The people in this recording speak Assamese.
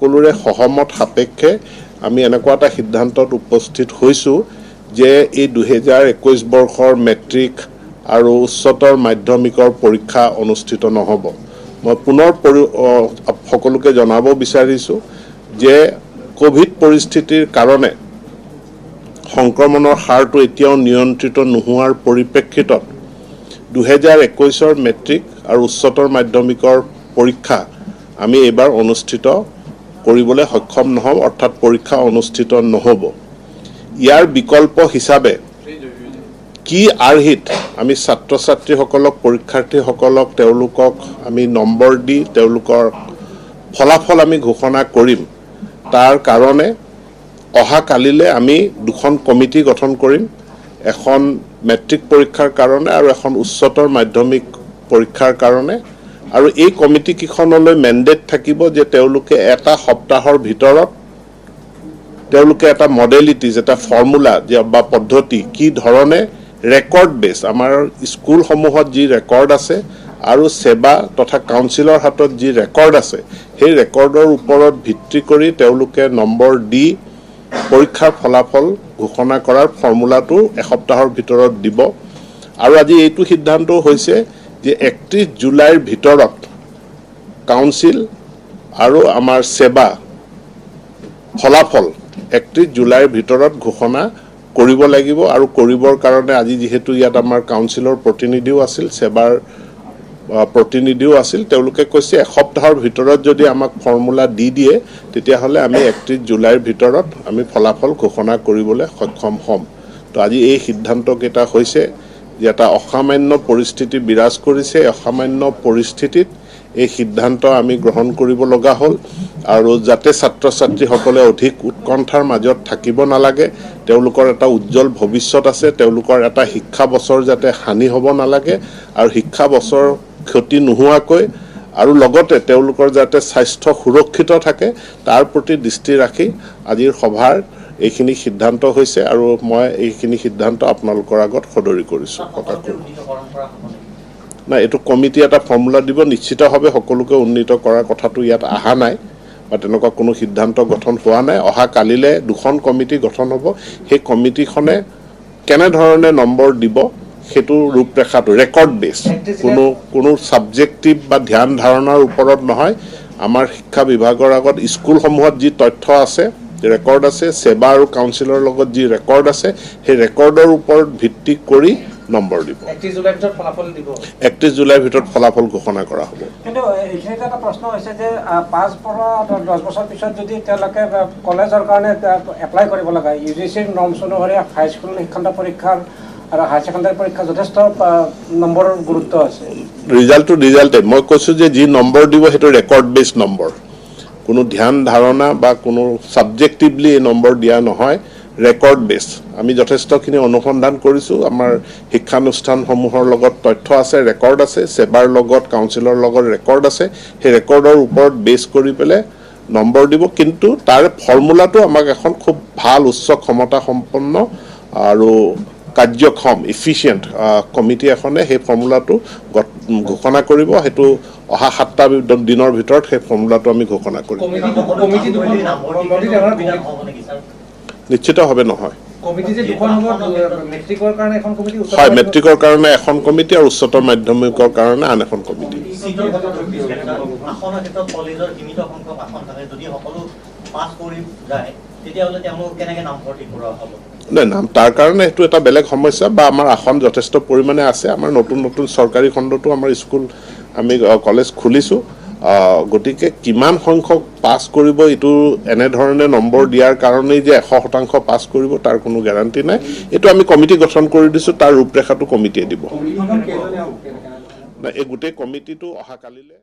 সকলোৰে সহমত সাপেক্ষে আমি এনেকুৱা এটা সিদ্ধান্তত উপস্থিত হৈছো যে এই 2021 বৰ্ষৰ মেট্ৰিক আৰু উচ্চতৰ মাধ্যমিকৰ পৰীক্ষা অনুষ্ঠিত নহব। মই পুনৰ সকলোকে জনাব বিচাৰিছো যে কোভিড পৰিস্থিতিৰ কাৰণে সংক্ৰমণৰ হাৰটো এতিয়াও নিয়ন্ত্ৰিত নোহোৱাৰ পৰিপ্ৰেক্ষিতত 2021 মেট্ৰিক আৰু উচ্চতৰ মাধ্যমিকৰ পৰীক্ষা আমি এবাৰ অনুষ্ঠিত কৰিবলৈ সক্ষম নহম, অৰ্থাৎ পৰীক্ষা অনুষ্ঠিত নহব। ইয়াৰ বিকল্প হিচাপে কি আৰ্হিত আমি ছাত্ৰ ছাত্ৰীসকলক পৰীক্ষাৰ্থীসকলক তেওঁলোকক আমি নম্বৰ দি তেওঁলোকৰ ফলাফল আমি ঘোষণা কৰিম। তাৰ কাৰণে অহা কালিলৈ আমি দুখন কমিটি গঠন কৰিম, এখন মেট্ৰিক পৰীক্ষাৰ কাৰণে আৰু এখন উচ্চতৰ মাধ্যমিক পৰীক্ষাৰ কাৰণে। আৰু এই কমিটি কিখনলৈ মেণ্ডেট থাকিব যে তেওঁলোকে এটা সপ্তাহৰ ভিতৰত তেওঁলোকে এটা মডেলিটিজ এটা ফৰ্মুলা বা পদ্ধতি কি ধৰণে ৰেকৰ্ড বেছ আমাৰ স্কুলসমূহত যি ৰেকৰ্ড আছে আৰু সেৱা তথা কাউন্সিলৰ হাতত যি ৰেকৰ্ড আছে সেই ৰেকৰ্ডৰ ওপৰত ভিত্তি কৰি তেওঁলোকে নম্বৰ দি পৰীক্ষাৰ ফলাফল ঘোষণা কৰাৰ ফৰ্মুলাটো এসপ্তাহৰ ভিতৰত দিব। আৰু আজি এইটো সিদ্ধান্ত হৈছে যে 31 জুলাইৰ ভিতৰত কাউন্সিল আৰু আমাৰ সেৱা ফলাফল 31 জুলাইৰ ভিতৰত ঘোষণা কৰিব লাগিব। আৰু কৰিবৰ কাৰণে আজি যেহেতু ইয়াত আমাৰ কাউন্সিলৰ প্ৰতিনিধিও আছিল, সেৱাৰ প্ৰতিনিধিও আছিল, তেওঁলোকে কৈছে এসপ্তাহৰ ভিতৰত যদি আমাক ফৰ্মুলা দি দিয়ে তেতিয়াহ'লে আমি 31 জুলাইৰ ভিতৰত আমি ফলাফল ঘোষণা কৰিবলৈ সক্ষম হ'ম। তো আজি এই সিদ্ধান্তকেইটা হৈছে যে এটা অসামান্য পৰিস্থিতি বিৰাজ কৰিছে, অসামান্য পৰিস্থিতিত এই সিদ্ধান্ত আমি গ্ৰহণ কৰিব লগা হ'ল। আৰু যাতে ছাত্ৰ ছাত্ৰীসকলে অধিক উৎকণ্ঠাৰ মাজত থাকিব নালাগে, তেওঁলোকৰ এটা উজ্জ্বল ভৱিষ্যত আছে, তেওঁলোকৰ এটা শিক্ষা বছৰ যাতে হানি হ'ব নালাগে আৰু শিক্ষা বছৰ ক্ষতি নোহোৱাকৈ আৰু লগতে তেওঁলোকৰ যাতে স্বাস্থ্য সুৰক্ষিত থাকে তাৰ প্ৰতি দৃষ্টি ৰাখি আজিৰ সভাৰ এইখিনি সিদ্ধান্ত হৈছে। আৰু মই এইখিনি সিদ্ধান্ত আপোনালোকৰ আগত সদৰি কৰিছোঁ, প্ৰকাশ কৰোঁ। নাই, এইটো কমিটি এটা ফৰ্মুলা দিব, নিশ্চিতভাৱে সকলোকে উন্নীত কৰাৰ কথাটো ইয়াত অহা নাই বা তেনেকুৱা কোনো সিদ্ধান্ত গঠন হোৱা নাই। অহা কালিলৈ দুখন কমিটি গঠন হ'ব, সেই কমিটিখনে কেনেধৰণে নম্বৰ দিব সেইটো ৰূপৰেখাটো ৰেকৰ্ড বেছ, কোনো ছাবজেক্টিভ বা ধ্যান ধাৰণাৰ ওপৰত নহয়। আমাৰ শিক্ষা বিভাগৰ আগত স্কুলসমূহত যি তথ্য আছে ৰেকৰ্ড আছে, সেৱা আৰু কাউন্সিলৰ লগত যি ৰেকৰ্ড আছে সেই ৰেকৰ্ডৰ ওপৰত ভিত্তি কৰি নম্বৰ দিব। 31 জুলাইৰ ভিতৰত ফলাফল ঘোষণা কৰা হ'ব। কিন্তু এইখিনিতে এটা প্ৰশ্ন হৈছে যে 5 পৰা 10 বছৰ পিছত যদি তেওঁলোকে কলেজৰ কাৰণে এপ্লাই কৰিব লগা UGCৰ নৰ্মছ অনুসৰি হাইস্কুল শিক্ষান্ত পৰীক্ষাৰ আৰু হায়াৰ ছেকেণ্ডাৰী পৰীক্ষা যথেষ্ট নম্বৰৰ গুৰুত্ব আছে। ৰিজাল্টে মই কৈছোঁ যে যি নম্বৰ দিব সেইটো ৰেকৰ্ড বেছ নম্বৰ, কোনো ধ্যান ধাৰণা বা কোনো ছাবজেক্টিভলি এই নম্বৰ দিয়া নহয়, ৰেকৰ্ড বেছ। আমি যথেষ্টখিনি অনুসন্ধান কৰিছোঁ, আমাৰ শিক্ষানুষ্ঠানসমূহৰ লগত তথ্য আছে, ৰেকৰ্ড আছে, সেৱাৰ লগত কাউন্সিলৰ লগত ৰেকৰ্ড আছে, সেই ৰেকৰ্ডৰ ওপৰত বেছ কৰি পেলাই নম্বৰ দিব। কিন্তু তাৰ ফৰ্মুলাটো আমাক এখন খুব ভাল উচ্চ ক্ষমতা সম্পন্ন আৰু কাৰ্যক্ষম ইফিচিয়েণ্ট কমিটি এখনে সেই ফৰ্মুলাটো ঘোষণা কৰিব। সেইটো অহা 7টা দিনৰ ভিতৰত সেই ফৰ্মুলাটো আমি ঘোষণা কৰিম। নিশ্চিতভাৱে নহয়, হয়, মেট্ৰিকৰ কাৰণে এখন কমিটি আৰু উচ্চতৰ মাধ্যমিকৰ কাৰণে আন এখন কমিটি। নাম তাৰ কাৰণে সেইটো এটা বেলেগ সমস্যা বা আমাৰ আসন যথেষ্ট পৰিমাণে আছে। আমাৰ নতুন নতুন চৰকাৰী খণ্ডতো আমাৰ স্কুল আমি কলেজ খুলিছোঁ, গতিকে কিমান সংখ্যক পাছ কৰিব এইটো এনেধৰণে নম্বৰ দিয়াৰ কাৰণেই যে 100% পাছ কৰিব তাৰ কোনো গেৰাণ্টি নাই। এইটো আমি কমিটি গঠন কৰি দিছোঁ, তাৰ ৰূপৰেখাটো কমিটিয়ে দিব। এই গোটেই কমিটিটো অহা কালিলৈ